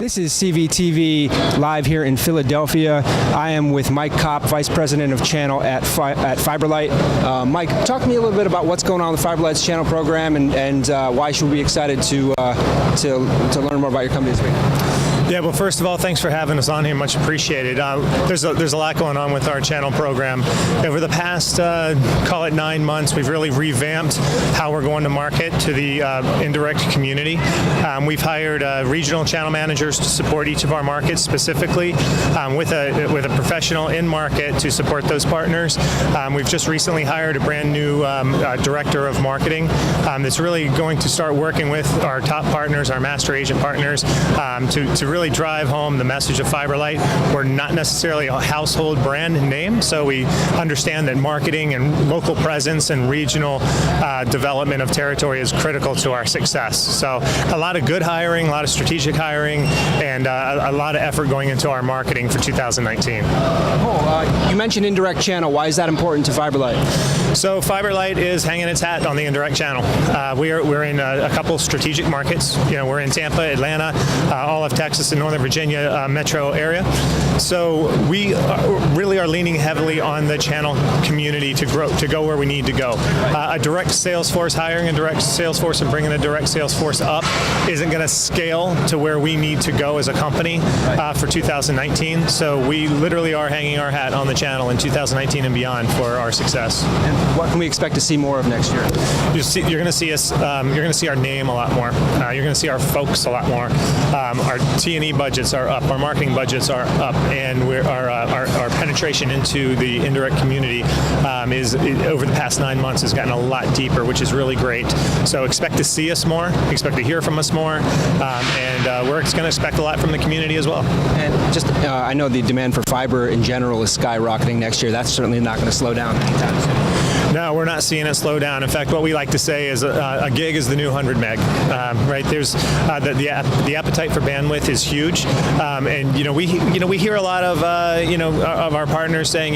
This is CVTV live here in Philadelphia. I am with Mike Kopp, Vice President of Channel at FiberLight. Mike, talk to me a little bit about what's going on with FiberLight's channel program and why should we be excited to learn more about your company this week. Yeah, well, first of all, thanks for having us on here. Much appreciated. There's a lot going on with our channel program. Over the past, call it 9 months, we've really revamped how we're going to market to the indirect community. We've hired regional channel managers to support each of our markets specifically with a professional in market to support those partners. We've just recently hired a brand new director of marketing that's really going to start working with our top partners, our master agent partners, to really drive home the message of FiberLight. We're not necessarily a household brand name, so we understand that marketing and local presence and regional development of territory is critical to our success. So a lot of good hiring, a lot of strategic hiring, and a lot of effort going into our marketing for 2019. Cool. You mentioned indirect channel. Why is that important to FiberLight? So FiberLight is hanging its hat on the indirect channel. We're in a couple strategic markets. We're in Tampa, Atlanta, all of Texas, and Northern Virginia metro area. So we really are leaning heavily on the channel community to go where we need to go. A direct sales force, hiring a direct sales force and bringing a direct sales force up isn't going to scale to where we need to go as a company for 2019. So we literally are hanging our hat on the channel in 2019 and beyond for our success. And what can we expect to see more of next year? You're going to see us. You're going to see our name a lot more. You're going to see our folks a lot more. Our T&E budgets are up. Our marketing budgets are up, and our penetration into the indirect community is over the past 9 months has gotten a lot deeper, which is really great. So expect to see us more. Expect to hear from us more, and we're going to expect a lot from the community as well. And just, I know the demand for fiber in general is skyrocketing next year. That's certainly not going to slow down anytime soon. No, we're not seeing it slow down. In fact, what we like to say is a gig is the new 100 meg. Right? There's the appetite for bandwidth is huge, and we hear a lot of of our partners saying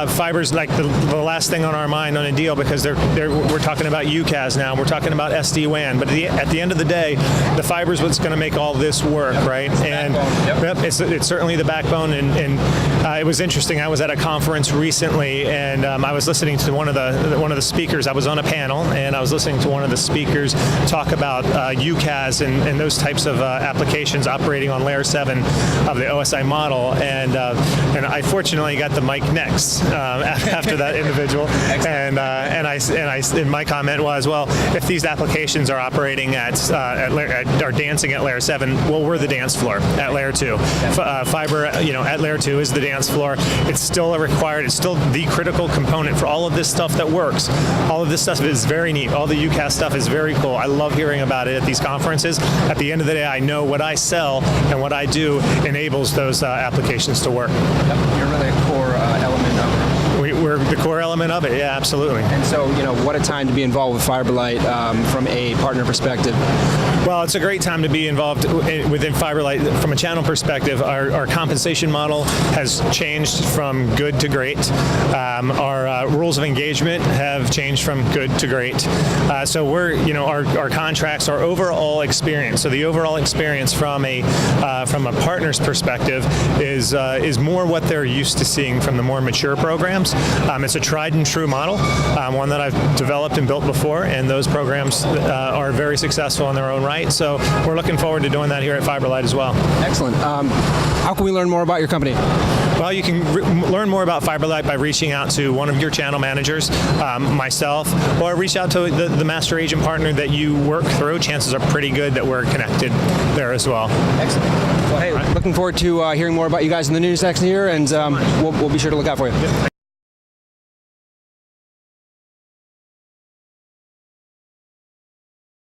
fiber's like the last thing on our mind on a deal because we're talking about UCaaS now. We're talking about SD-WAN, but at the end of the day, the fiber is what's going to make all this work, right? And it's certainly the backbone. And it was interesting. I was at a conference recently, and I was listening to one of the speakers. I was on a panel, and I was listening to one of the speakers talk about UCaaS and those types of applications operating on layer 7 of the OSI model. And I fortunately got the mic next after that individual. And my comment was, well, if these applications are operating are dancing at layer 7, well, we're the dance floor at layer 2. Fiber, at layer 2 is the dance floor. It's still it's still the critical component for all of this stuff that works. All of this stuff is very neat. All the UCaaS stuff is very cool. I love hearing about it at these conferences. At the end of the day, I know what I sell and what I do enables those applications to work. Yep. You're really a core element of it. We're the core element of it, yeah, absolutely. And so, what a time to be involved with FiberLight from a partner perspective. Well, it's a great time to be involved within FiberLight. From a channel perspective, our compensation model has changed from good to great. Our rules of engagement have changed from good to great. So our contracts, our overall experience. So the overall experience from a partner's perspective is more what they're used to seeing from the more mature programs. It's a tried and true model, one that I've developed and built before, and those programs are very successful in their own right. So we're looking forward to doing that here at FiberLight as well. Excellent. How can we learn more about your company? Well, you can learn more about FiberLight by reaching out to one of your channel managers, myself, or reach out to the master agent partner that you work through. Chances are pretty good that we're connected there as well. Excellent. Well, hey, looking forward to hearing more about you guys in the news next year, and we'll be sure to look out for you. Yep.